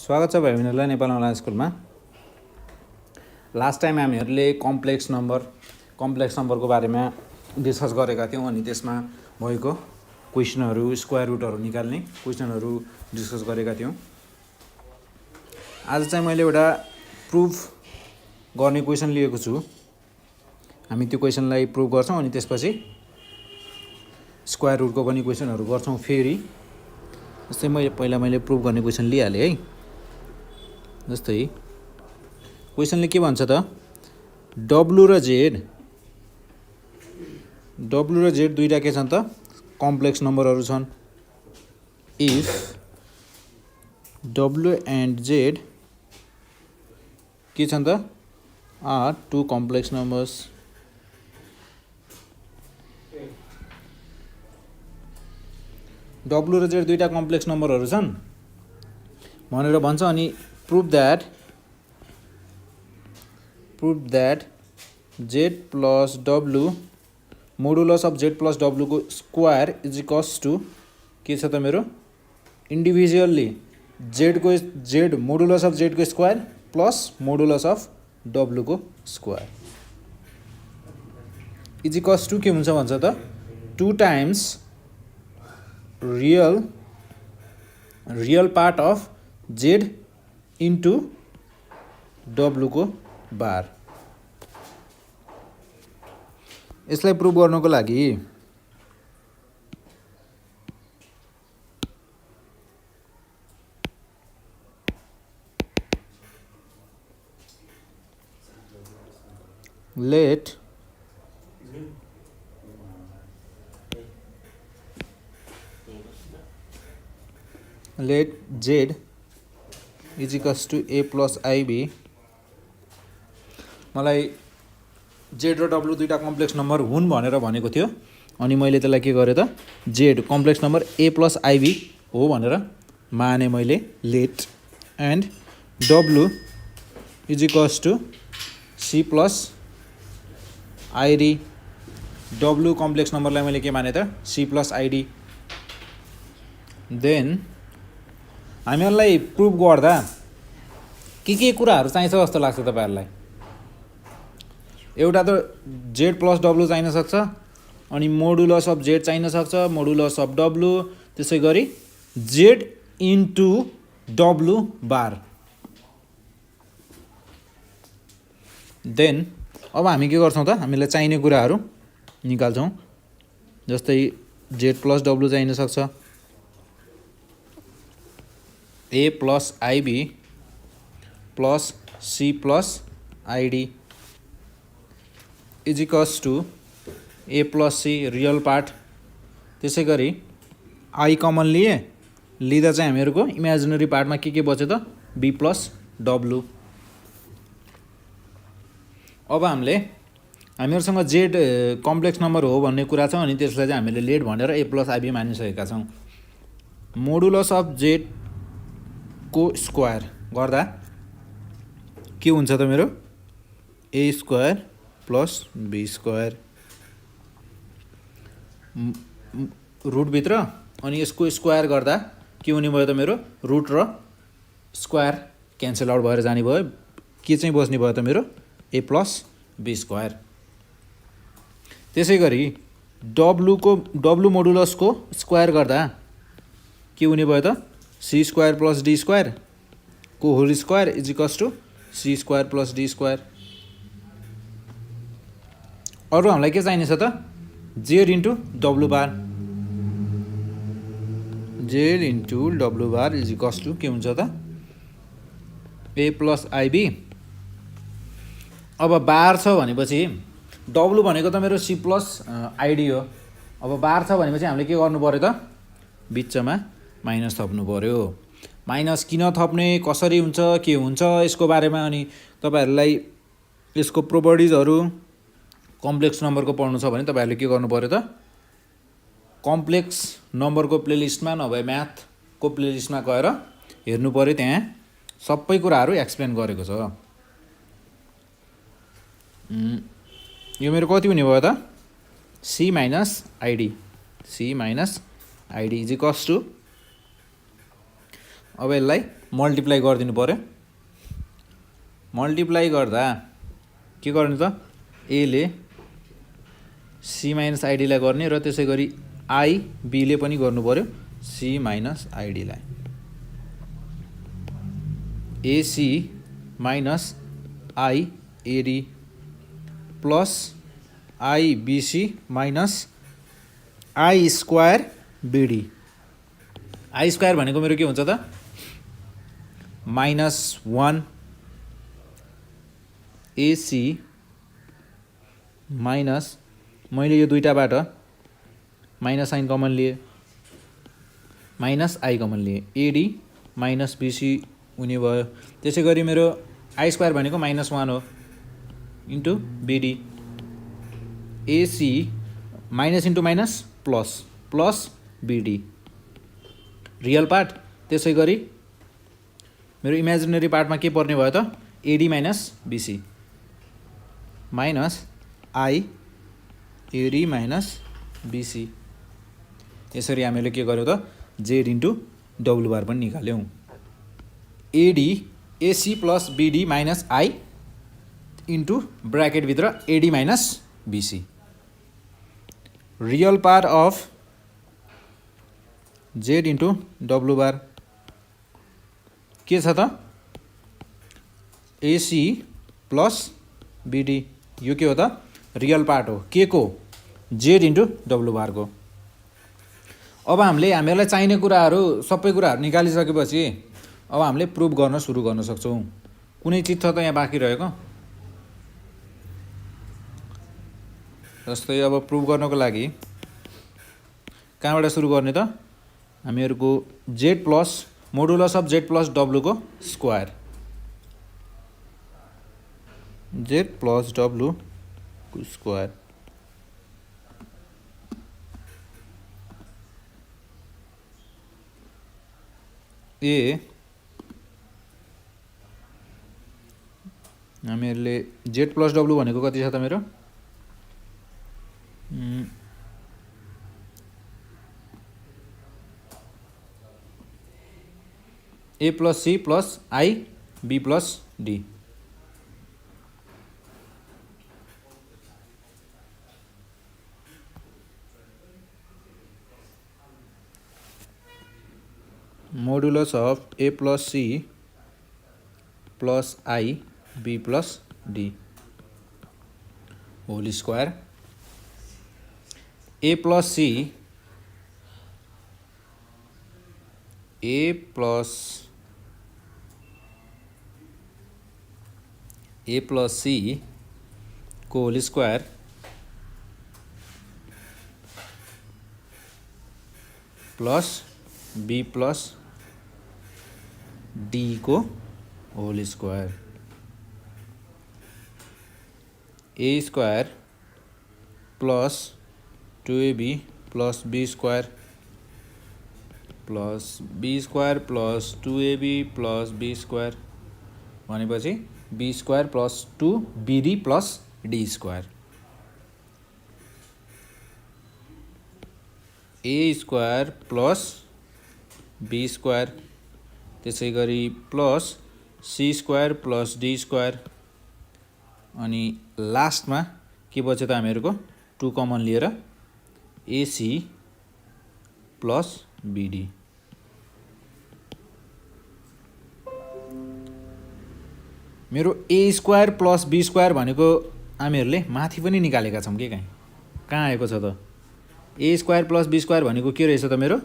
स्वागत छ भाइ बहिनीहरूलाई नेपाल अनलाइन स्कुलमा। लास्ट टाइम हामीहरूले कम्प्लेक्स नम्बरको बारेमा डिस्कस गरेका थियौँ अनि त्यसमा भएको क्वेसनहरू स्क्वायर रुटहरू निकाल्ने क्वेसनहरू डिस्कस गरेका थियौँ। आज चाहिँ मैले एउटा प्रुफ गर्ने क्वेसन लिएको छु। हामी त्यो क्वेसनलाई प्रुफ गर्छौँ अनि त्यसपछि स्क्वायर रुटको पनि क्वेसनहरू गर्छौँ फेरि। जस्तै मैले प्रुफ गर्ने क्वेसन लिइहालेँ है। जस्तै क्वेसनले के भन्छ त, डब्लु र जेड दुईटा के छन् त, कम्प्लेक्स नम्बरहरू छन्। इफ डब्लु एन्ड जेड के छन् त, are two complex numbers. W र जेड दुईटा कम्प्लेक्स नम्बरहरू छन् भनेर भन्छ। अनि prove that Z plus W modulus of Z plus डब्लुको स्क्वायर इज इक्वल्स टु के छ त मेरो, इन्डिभिजुअल्ली जेड मोडुलस अफ जेडको स्क्वायर प्लस मोडुलस अफ डब्लुको स्क्वायर इज इक्वल्स टु के हुन्छ भन्छ त, 2 times real part of Z into डब्लुको बार। यसलाई प्रुभ गर्नको लागि let Z is equals to A plus I B. मलाई जेड र डब्लु दुईटा कम्प्लेक्स नम्बर हुन् भनेर भनेको थियो। अनि मैले त्यसलाई के गरेँ त, Z complex number a plus i b हो भनेर माने मैले। Let and W is equals to c plus i d. W complex नम्बरलाई मैले के माने त, सी प्लस आइडी। देन हामीहरूलाई प्रुभ गर्दा के कुराहरू चाहिन्छ जस्तो लाग्छ तपाईँहरूलाई? एउटा त जेड प्लस डब्लु चाहिन सक्छ, अनि मोडुलस अफ जेड चाहिन सक्छ, मोडुलस अफ डब्लु, त्यसै गरी जेड इन्टु डब्लु बार। देन अब हामी के गर्छौँ त, हामीलाई चाहिने कुराहरू निकाल्छौँ। जस्तै जेड प्लस डब्लु चाहिन सक्छ, a plus i b plus c plus i d is equals to A plus c real part. त्यसै गरी आई कमन लिँदा चाहिँ हामीहरूको इमेजिनरी पार्टमा के बच्यो त, बी प्लस डब्लु। अब हामीहरूसँग जेड कम्प्लेक्स नम्बर हो भन्ने कुरा छ, अनि त्यसलाई चाहिँ हामीले लेट भनेर ए प्लस आइबी मानिसकेका छौँ। मोडुलस अफ जेड को स्क्वायर गर्दा के हुन्छ त मेरो, A square plus be square रुटभित्र। अनि यसको स्क्वायर गर्दा के हुने भयो त मेरो, रुट र स्क्वायर क्यान्सल आउट भएर जाने भयो। के चाहिँ बस्ने भयो त मेरो, ए प्लस बी स्क्वायर। त्यसै गरी डब्लु मोडुलसको स्क्वायर गर्दा के हुने भयो त, c square plus d square को whole square is equals to c square plus d square. अरू हामीलाई के चाहिने छ त, Z into W bar. Z into W bar is equals to के हुन्छ त, ए प्लस आइबी। अब बार छ भनेपछि डब्लु भनेको त मेरो सी प्लस आइडी हो। अब बार छ भनेपछि हामीले के गर्नु पऱ्यो त, बिचमा माइनस थप्नु पऱ्यो। माइनस किन थप्ने, कसरी हुन्छ, के हुन्छ यसको बारेमा अनि तपाईँहरूलाई यसको प्रोपर्टिजहरू कम्प्लेक्स नम्बरको पढ्नु छ भने तपाईँहरूले के गर्नु पऱ्यो त, कम्प्लेक्स नम्बरको प्लेलिस्टमा नभए म्याथको प्लेलिस्टमा गएर हेर्नु पऱ्यो। त्यहाँ सबै कुराहरू एक्सप्लेन गरेको छ। यो मेरो कति हुने भयो त, C minus I D is equals to अब यसलाई मल्टिप्लाई गरिदिनु पर्यो। मल्टिप्लाई गर्दा के गर्ने त, एले सी माइनस आइडीलाई गर्ने र त्यसै गरी आई बीले पनि गर्नु पर्यो सी माइनस आइडीलाई। A c minus I a d plus i b c minus i square b d. I square भनेको मेरो के हुन्छ त, -1 एसी माइनस, मैले यो दुईटाबाट माइनस साइन कमन लिए, माइनस आई कमन लिए, एडी माइनस बीसी हुने भयो। त्यसै गरी मेरो आई स्क्वायर भनेको -1 हो into BD. AC minus into minus plus, plus BD real part. त्यसै गरी मेरो इमेजिनेरी पार्टमा के पर्ने भयो त, AD minus BC minus I AD minus BC. यसरी हामीले के गर्यौँ त, जेड इन्टु डब्लु बार पनि निकाल्यौँ। A d a c plus b d minus i into ब्राकेटभित्र a d minus b c. Real part of Z into W bar के छ त, एसी प्लस बीडी। यो के हो त, रियल पार्ट हो के को, जेड इन्टु डब्लु बारको। अब हामीलाई चाहिने कुराहरू सबै कुराहरू निकालिसकेपछि अब हामीले प्रुभ गर्न सुरु गर्न सक्छौँ। कुनै चिज छ त यहाँ बाँकी रहेको, जस्तै अब प्रुभ गर्नको लागि कहाँबाट सुरु गर्ने त, हामीहरूको Z plus modulus of Z plus डब्लुको स्क्वायर, जेड प्लस डब्लु को स्क्वायर ए हामीहरूले जेड प्लस डब्लु भनेको कति छ त मेरो, a plus c plus i b plus d. Modulus of a plus c plus i b plus d whole square. A plus c a plus c को whole square plus b plus d को whole square. A square plus 2ab plus be square plus be square plus 2ab plus be square भनेपछि b square plus 2bd plus d square. A square plus be square त्यसै गरी plus c square plus d square अनि लास्टमा के बच्यो त हामीहरूको 2 common लिएर AC plus BD. मेरो A square plus be square भनेको हामीहरूले माथि पनि निकालेका छौँ के, कहाँ आएको छ त, a square plus be square भनेको के रहेछ त मेरो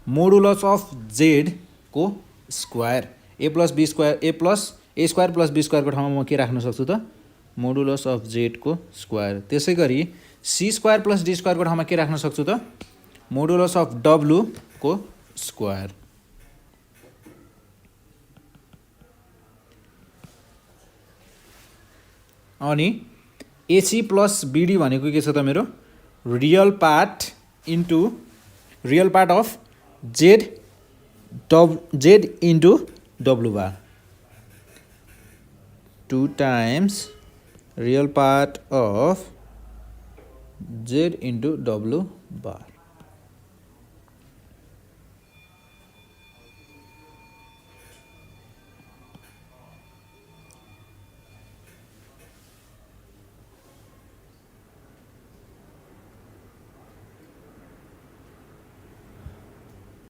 मोडुलस अफ जेड को square. A plus be square a square plus b स्क्वायरको ठाउँमा म के राख्न सक्छु त, मोडुलस अफ जेड को स्क्वायर। त्यसै गरी सी स्क्वायर प्लस डी स्क्वायरको ठाउँमा के राख्न सक्छु त, मोडुलस अफ डब्लु को स्क्वायर। अनि एसी प्लस बीडी भनेको के छ त मेरो real part of Z into W bar 2 times real part of Z into W bar.